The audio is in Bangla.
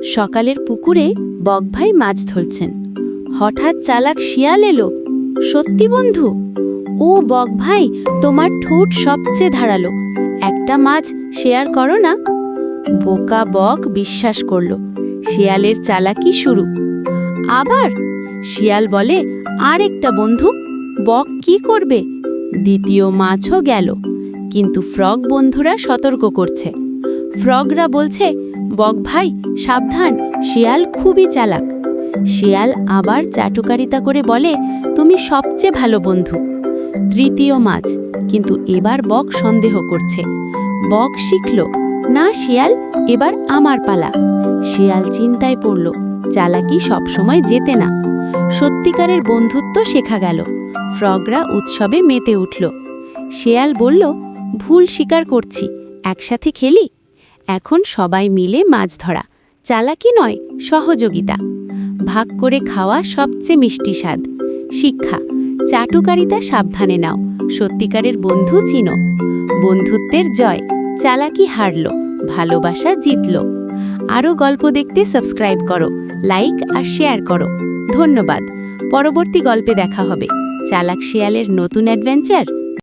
সকালের পুকুরে বকভাই মাছ ধরছেন। হঠাৎ চালাক শিয়াল এলো। সত্যি বন্ধু? ও বকভাই, তোমার ঠোঁট সবচেয়ে ধারালো, একটা মাছ শেয়ার করো না। বোকা বক বিশ্বাস করল। শিয়ালের চালাকি শুরু। আবার শিয়াল বলে, আরেকটা বন্ধু। বক কি করবে? দ্বিতীয় মাছও গেল। কিন্তু ফ্রগ বন্ধুরা সতর্ক করছে। ফ্রগরা বলছে, বক ভাই সাবধান, শিয়াল খুবই চালাক। শিয়াল আবার চাটুকারিতা করে বলে, তুমি সবচেয়ে ভালো বন্ধু। তৃতীয় মাছ, কিন্তু এবার বক সন্দেহ করছে। বক শিখল, না শিয়াল, এবার আমার পালা। শিয়াল চিন্তায় পড়ল, চালাকি সবসময় জেতে না। সত্যিকারের বন্ধুত্ব শেখা গেল। ফ্রগরা উৎসবে মেতে উঠল। শিয়াল বলল, ভুল স্বীকার করছি, একসাথে খেলি। এখন সবাই মিলে মাছ ধরা, চালাকি নয়, সহযোগিতা। ভাগ করে খাওয়া সবচেয়ে মিষ্টি স্বাদ। শিক্ষা, চাটুকারিতা সাবধানে নাও, সত্যিকারের বন্ধু চিনো। বন্ধুত্বের জয়, চালাকি হারল, ভালোবাসা জিতল। আরও গল্প দেখতে সাবস্ক্রাইব করো, লাইক আর শেয়ার করো। ধন্যবাদ। পরবর্তী গল্পে দেখা হবে। চালাক শিয়ালের নতুন অ্যাডভেঞ্চার।